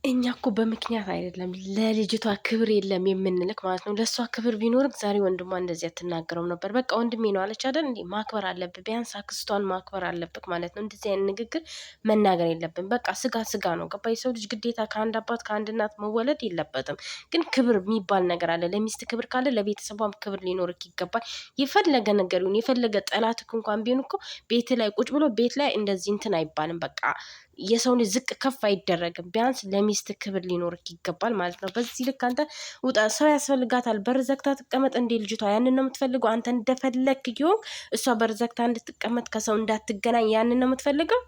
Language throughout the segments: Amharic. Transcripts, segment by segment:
እኛ እኮ በምክንያት አይደለም ለልጅቷ ክብር የለም የምንልክ ማለት ነው። ለእሷ ክብር ቢኖርም ዛሬ ወንድሟ እንደዚህ አትናገረውም ነበር። በቃ ወንድሜ ነው አለች አይደል? እንዲህ ማክበር አለብህ፣ ቢያንስ አክስቷን ማክበር አለብህ ማለት ነው። እንደዚህ አይነት ንግግር መናገር የለብን። በቃ ስጋ ስጋ ነው። ገባ? የሰው ልጅ ግዴታ ከአንድ አባት ከአንድ እናት መወለድ የለበትም። ግን ክብር የሚባል ነገር አለ። ለሚስት ክብር ካለ ለቤተሰቧም ክብር ሊኖርክ ይገባል። የፈለገ ነገር ይሁን የፈለገ ጠላትክ እንኳን ቢሆን እኮ ቤት ላይ ቁጭ ብሎ ቤት ላይ እንደዚህ እንትን አይባልም። በቃ የሰው ልጅ ዝቅ ከፍ አይደረግም። ቢያንስ ለሚስት ክብር ሊኖርክ ይገባል ማለት ነው። በዚህ ልክ አንተ ውጣ፣ ሰው ያስፈልጋታል። በር ዘግታ ትቀመጥ እንዴ ልጅቷ? ያንን ነው የምትፈልገው? አንተ እንደፈለክ ይሆን እሷ በር ዘግታ እንድትቀመጥ ከሰው እንዳትገናኝ ያንን ነው የምትፈልገው?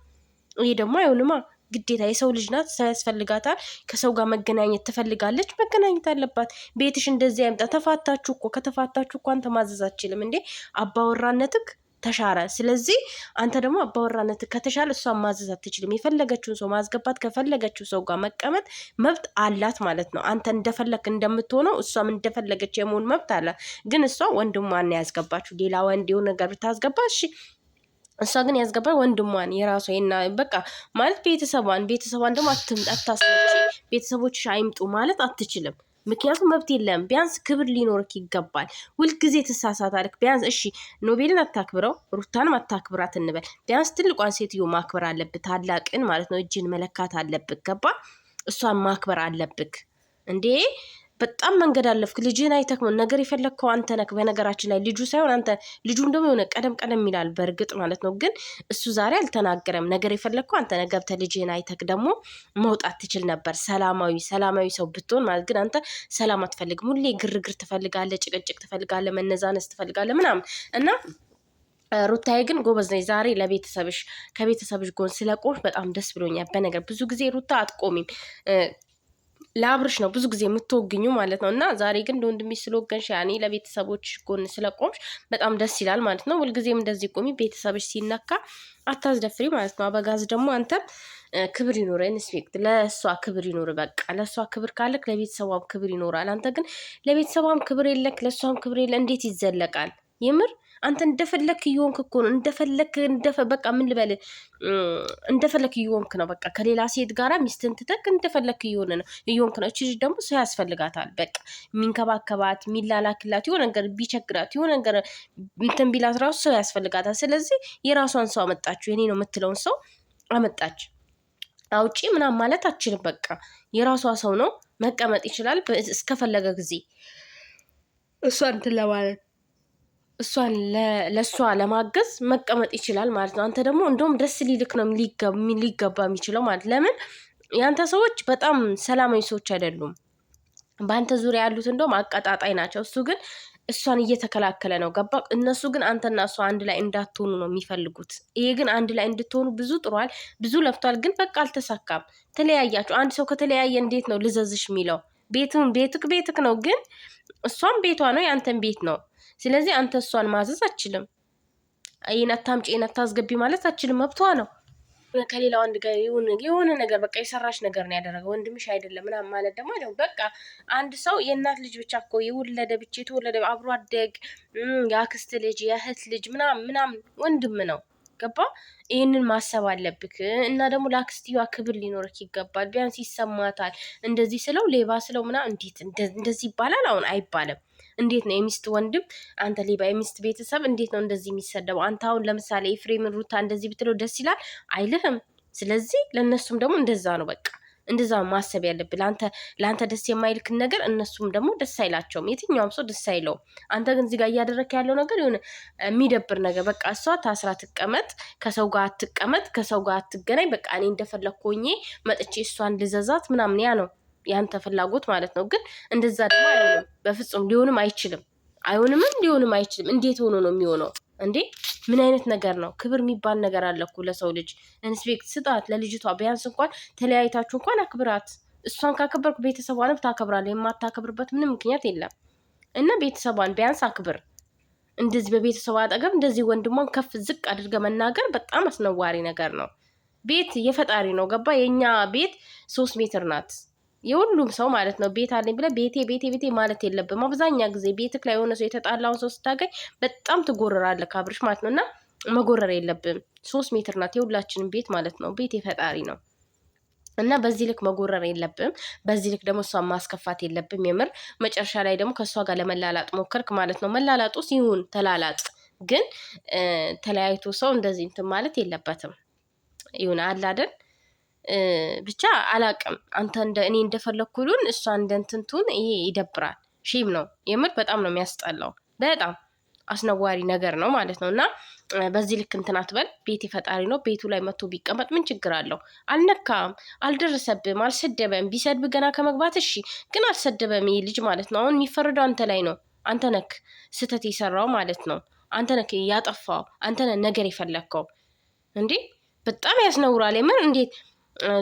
ይሄ ደግሞ አይሆንማ። ግዴታ የሰው ልጅ ናት፣ ሰው ያስፈልጋታል። ከሰው ጋር መገናኘት ትፈልጋለች፣ መገናኘት አለባት። ቤትሽ እንደዚህ አይምጣ። ተፋታችሁ እኮ። ከተፋታችሁ እኮ አንተ ማዘዝ አትችልም እንዴ? አባወራነትክ ተሻረ። ስለዚህ አንተ ደግሞ አባወራነት ከተሻለ እሷን ማዘዝ አትችልም። የፈለገችውን ሰው ማስገባት ከፈለገችው ሰው ጋር መቀመጥ መብት አላት ማለት ነው። አንተ እንደፈለግ እንደምትሆነው እሷም እንደፈለገች የመሆን መብት አላት። ግን እሷ ወንድሟን ያስገባችሁ። ሌላ ወንድ የሆነ ነገር ብታስገባ እሺ፣ እሷ ግን ያስገባ ወንድሟን የራሷ በቃ ማለት ቤተሰቧን ደግሞ አታስመጪ፣ ቤተሰቦችሽ አይምጡ ማለት አትችልም። ምክንያቱም መብት የለም። ቢያንስ ክብር ሊኖርክ ይገባል። ሁልጊዜ ትሳሳታለክ። ቢያንስ እሺ ኖቤልን አታክብረው፣ ሩታንም አታክብራት እንበል። ቢያንስ ትልቋን ሴትዮ ማክበር አለብህ፣ ታላቅን ማለት ነው። እጅን መለካት አለብክ። ገባ? እሷን ማክበር አለብክ እንዴ። በጣም መንገድ አለፍክ። ልጅህን አይተክ ነው ነገር የፈለግከው አንተ ነክ። በነገራችን ላይ ልጁ ሳይሆን አንተ። ልጁም ደግሞ የሆነ ቀደም ይላል በእርግጥ ማለት ነው። ግን እሱ ዛሬ አልተናገረም። ነገር የፈለግከው አንተ ነህ። ገብተህ ልጅህን አይተክ ደግሞ መውጣት ትችል ነበር። ሰላማዊ ሰው ብትሆን ማለት። ግን አንተ ሰላም አትፈልግም። ሁሌ ግርግር ትፈልጋለህ፣ ጭቅጭቅ ትፈልጋለህ፣ መነዛነስ ትፈልጋለህ ምናምን እና ሩታዬ ግን ጎበዝ ነኝ። ዛሬ ለቤተሰብሽ ከቤተሰብሽ ጎን ስለቆምሽ በጣም ደስ ብሎኛል። በነገር ብዙ ጊዜ ሩታ አትቆሚም፣ ለአብርሽ ነው ብዙ ጊዜ የምትወግኙ ማለት ነው። እና ዛሬ ግን ለወንድምሽ ስለወገንሽ ያኔ ለቤተሰቦች ጎን ስለቆምሽ በጣም ደስ ይላል ማለት ነው። ሁልጊዜም እንደዚህ ቆሚ። ቤተሰብሽ ሲነካ አታስደፍሪ ማለት ነው። አበጋዝ ደግሞ አንተም ክብር ይኖረ፣ ኢንስፔክት ለእሷ ክብር ይኖር። በቃ ለእሷ ክብር ካለክ ለቤተሰቧም ክብር ይኖራል። አንተ ግን ለቤተሰቧም ክብር የለክ፣ ለእሷም ክብር የለ። እንዴት ይዘለቃል? የምር አንተ እንደፈለክ እየሆንክ እኮ ነው። በቃ ምን ልበል፣ እንደፈለክ እየሆንክ ነው። በቃ ከሌላ ሴት ጋራ ሚስትን ትተክ እንደፈለክ እየሆንክ ነው። እቺ ልጅ ደግሞ ሰው ያስፈልጋታል። በቃ የሚንከባከባት የሚላላክላት፣ የሆነ ነገር ቢቸግራት የሆነ ነገር እንትን ቢላት ራሱ ሰው ያስፈልጋታል። ስለዚህ የራሷን ሰው አመጣችሁ። የኔ ነው የምትለውን ሰው አመጣች። አውጪ ምናምን ማለት አችልም። በቃ የራሷ ሰው ነው፣ መቀመጥ ይችላል እስከፈለገ ጊዜ እሷ እንትን ለማለት እሷን ለእሷ ለማገዝ መቀመጥ ይችላል ማለት ነው። አንተ ደግሞ እንደውም ደስ ሊልክ ነው ሊገባ የሚችለው ማለት። ለምን የአንተ ሰዎች በጣም ሰላማዊ ሰዎች አይደሉም። በአንተ ዙሪያ ያሉት እንደውም አቀጣጣይ ናቸው። እሱ ግን እሷን እየተከላከለ ነው። ገባ? እነሱ ግን አንተና እሷ አንድ ላይ እንዳትሆኑ ነው የሚፈልጉት። ይሄ ግን አንድ ላይ እንድትሆኑ ብዙ ጥሯል፣ ብዙ ለፍቷል። ግን በቃ አልተሳካም። ተለያያችሁ። አንድ ሰው ከተለያየ እንዴት ነው ልዘዝሽ የሚለው? ቤትክ ነው። ግን እሷም ቤቷ ነው፣ የአንተን ቤት ነው። ስለዚህ አንተ እሷን ማዘዝ አችልም። ይህን አታምጪ ይህን አታስገቢ ማለት አችልም። መብቷ ነው። ከሌላ ወንድ ጋር የሆነ ነገር በቃ የሰራሽ ነገር ነው ያደረገው፣ ወንድምሽ አይደለም ምናምን ማለት ደግሞ አይደለም። በቃ አንድ ሰው የእናት ልጅ ብቻ እኮ የወለደ ብቻ የተወለደ አብሮ አደግ የአክስት ልጅ የእህት ልጅ ምናምን ወንድም ነው። ገባ? ይህንን ማሰብ አለብክ። እና ደግሞ ለአክስትየዋ ክብር ሊኖርክ ይገባል። ቢያንስ ይሰማታል። እንደዚህ ስለው ሌባ ስለው ምናምን እንዴት እንደዚህ ይባላል? አሁን አይባልም። እንዴት ነው የሚስት ወንድም አንተ ሌባ፣ የሚስት ቤተሰብ እንዴት ነው እንደዚህ የሚሰደበው? አንተ አሁን ለምሳሌ ኤፍሬምን ሩታ እንደዚህ ብትለው ደስ ይላል አይልህም? ስለዚህ ለእነሱም ደግሞ እንደዛ ነው። በቃ እንደዛ ማሰብ ያለብህ። ለአንተ ደስ የማይልክን ነገር እነሱም ደግሞ ደስ አይላቸውም። የትኛውም ሰው ደስ አይለውም። አንተ ግን እዚህ ጋር እያደረክ ያለው ነገር የሆነ የሚደብር ነገር። በቃ እሷ ታስራ ትቀመጥ፣ ከሰው ጋር አትቀመጥ፣ ከሰው ጋር አትገናኝ። በቃ እኔ እንደፈለግኩ ሆኜ መጥቼ እሷን ልዘዛት ምናምን፣ ያ ነው ያንተ ፍላጎት ማለት ነው። ግን እንደዛ ደግሞ አይሆንም፣ በፍጹም ሊሆንም አይችልም። ሊሆንም አይችልም። እንዴት ሆኖ ነው የሚሆነው እንዴ? ምን አይነት ነገር ነው? ክብር የሚባል ነገር አለ እኮ ለሰው ልጅ። ኢንስፔክት ስጣት ለልጅቷ። ቢያንስ እንኳን ተለያይታችሁ እንኳን አክብራት። እሷን ካከበርኩ ቤተሰቧንም ታከብራለህ። የማታከብርበት ምንም ምክንያት የለም። እና ቤተሰቧን ቢያንስ አክብር። እንደዚህ በቤተሰቧ አጠገብ እንደዚህ ወንድሟን ከፍ ዝቅ አድርገ መናገር በጣም አስነዋሪ ነገር ነው። ቤት የፈጣሪ ነው። ገባ? የእኛ ቤት 3 ሜትር ናት። የሁሉም ሰው ማለት ነው። ቤት አለኝ ብለህ ቤቴ ማለት የለብም። አብዛኛ ጊዜ ቤትክ ላይ የሆነ ሰው የተጣላውን ሰው ስታገኝ በጣም ትጎረራለህ ካብርሽ ማለት ነው። እና መጎረር የለብም። 3 ሜትር ናት የሁላችንም ቤት ማለት ነው። ቤት የፈጣሪ ነው። እና በዚህ ልክ መጎረር የለብም። በዚህ ልክ ደግሞ እሷን ማስከፋት የለብም። የምር መጨረሻ ላይ ደግሞ ከእሷ ጋር ለመላላጥ ሞከርክ ማለት ነው። መላላጡ ሲሆን ተላላጥ፣ ግን ተለያይቶ ሰው እንደዚህ እንትን ማለት የለበትም። ይሁን አላደን ብቻ አላቅም። አንተ እኔ እንደፈለኩሉን እሷ እንደንትንቱን ይሄ ይደብራል። ሺም ነው የምር በጣም ነው የሚያስጠላው። በጣም አስነዋሪ ነገር ነው ማለት ነው። እና በዚህ ልክ እንትን አትበል። ቤት ፈጣሪ ነው። ቤቱ ላይ መጥቶ ቢቀመጥ ምን ችግር አለው? አልነካም፣ አልደረሰብም፣ አልሰደበም። ቢሰድብ ገና ከመግባት እሺ፣ ግን አልሰደበም ይህ ልጅ ማለት ነው። አሁን የሚፈረደው አንተ ላይ ነው። አንተ ነክ ስህተት የሰራው ማለት ነው። አንተ ነክ ያጠፋው፣ አንተ ነህ ነገር የፈለግከው እንዴ። በጣም ያስነውራል የምር። እንዴት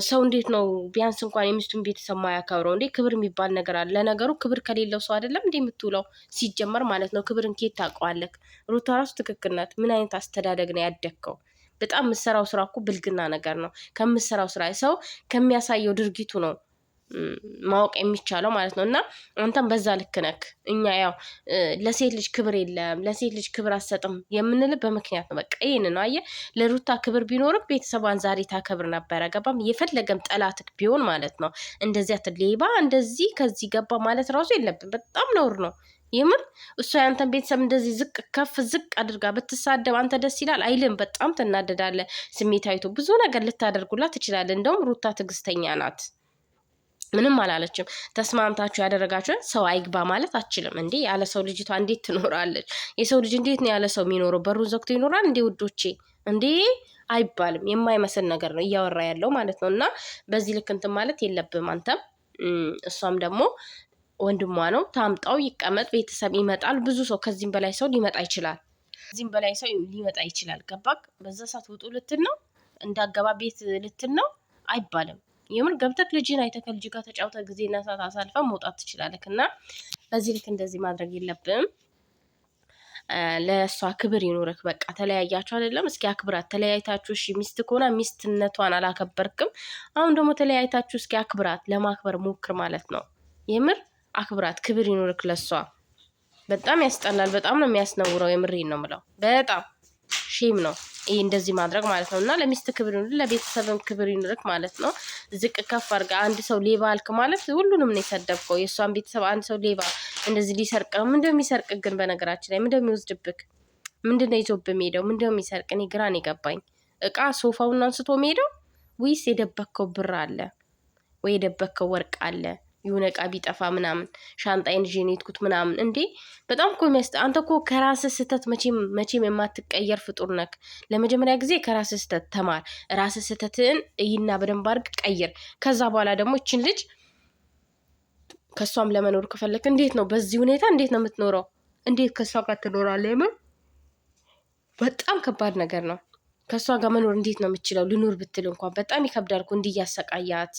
ሰው እንዴት ነው ቢያንስ እንኳን የሚስቱን ቤተሰብ ማያከብረው እንዴ? ክብር የሚባል ነገር አለ። ለነገሩ ክብር ከሌለው ሰው አይደለም እንዴ የምትውለው ሲጀመር ማለት ነው። ክብርን ኬት ታውቀዋለህ? ሩታ ራሱ ትክክል ናት። ምን አይነት አስተዳደግ ነው ያደግከው? በጣም የምትሰራው ስራ እኮ ብልግና ነገር ነው። ከምትሰራው ስራ ሰው ከሚያሳየው ድርጊቱ ነው ማወቅ የሚቻለው ማለት ነው። እና አንተም በዛ ልክ ነክ። እኛ ያው ለሴት ልጅ ክብር የለም፣ ለሴት ልጅ ክብር አሰጥም የምንል በምክንያት ነው። በቃ ይህን ነው። አየህ፣ ለሩታ ክብር ቢኖርም ቤተሰቧን ዛሬ ታከብር ነበረ። ገባም? የፈለገም ጠላትክ ቢሆን ማለት ነው። እንደዚያ ሌባ እንደዚህ ከዚህ ገባ ማለት ራሱ የለብን። በጣም ነውር ነው የምር። እሷ ያንተን ቤተሰብ እንደዚህ ዝቅ ከፍ ዝቅ አድርጋ ብትሳደብ አንተ ደስ ይላል አይልም? በጣም ትናደዳለህ። ስሜታዊቶ ብዙ ነገር ልታደርጉላት ትችላለህ። እንደውም ሩታ ትዕግስተኛ ናት። ምንም አላለችም። ተስማምታችሁ ያደረጋችሁን ሰው አይግባ ማለት አችልም እንዴ? ያለ ሰው ልጅቷ እንዴት ትኖራለች? የሰው ልጅ እንዴት ነው ያለ ሰው የሚኖረው? በሩን ዘግቶ ይኖራል እንዴ? ውዶቼ እንዴ አይባልም። የማይመስል ነገር ነው እያወራ ያለው ማለት ነው። እና በዚህ ልክ እንትን ማለት የለብም አንተም። እሷም ደግሞ ወንድሟ ነው፣ ታምጣው ይቀመጥ። ቤተሰብ ይመጣል። ብዙ ሰው ከዚህም በላይ ሰው ሊመጣ ይችላል። ከዚህም በላይ ሰው ሊመጣ ይችላል። ገባክ? በዛ ሰዓት ውጡ ልትል ነው? እንዳገባ ቤት ልትል ነው? አይባልም። የምር ገብተክ ልጅን አይተህ ከልጅ ጋር ተጫውተ ጊዜና ሰዓት አሳልፈ መውጣት ትችላለህ። እና በዚህ ልክ እንደዚህ ማድረግ የለብም። ለእሷ ክብር ይኖርክ። በቃ ተለያያችሁ አይደለም? እስኪ አክብራት። ተለያይታችሁ እሺ፣ ሚስት ከሆነ ሚስትነቷን አላከበርክም። አሁን ደግሞ ተለያይታችሁ እስኪ አክብራት። ለማክበር ሞክር ማለት ነው። የምር አክብራት፣ ክብር ይኖርክ ለእሷ። በጣም ያስጠላል። በጣም ነው የሚያስነውረው። የምሬን ነው የምለው። በጣም ሼም ነው ይህ እንደዚህ ማድረግ ማለት ነው። እና ለሚስት ክብር ይኑር፣ ለቤተሰብም ክብር ይኑርክ ማለት ነው። ዝቅ ከፍ አድርጋ አንድ ሰው ሌባ አልክ ማለት ሁሉንም ነው የሰደብከው። የእሷን ቤተሰብ አንድ ሰው ሌባ እንደዚህ ሊሰርቅ ነው። ምንድነው የሚሰርቅ ግን? በነገራችን ላይ ምንድነው የሚወስድብክ? ምንድነው ይዞብህ ሄደው? ምንድነው የሚሰርቅ? እኔ ግራ ነው የገባኝ። እቃ ሶፋውን አንስቶ ሄደው ወይስ የደበከው ብር አለ ወይ የደበከው ወርቅ አለ? የሆነ እቃ ቢጠፋ ምናምን ሻንጣይን ይዤ ነው የሄድኩት ምናምን። እንዴ በጣም እኮ አንተ እኮ ከራስህ ስህተት መቼም የማትቀየር ፍጡር ነክ። ለመጀመሪያ ጊዜ ከራስህ ስህተት ተማር። ራስህ ስህተትን እይና በደንብ አድርግ ቀይር። ከዛ በኋላ ደግሞ ይችን ልጅ ከእሷም ለመኖር ከፈለክ እንዴት ነው በዚህ ሁኔታ እንዴት ነው የምትኖረው? እንዴት ከእሷ ጋር ትኖራለህ? የምር በጣም ከባድ ነገር ነው። ከእሷ ጋር መኖር እንዴት ነው የምችለው? ልኖር ብትል እንኳን በጣም ይከብዳል እኮ እንዲህ እያሰቃያት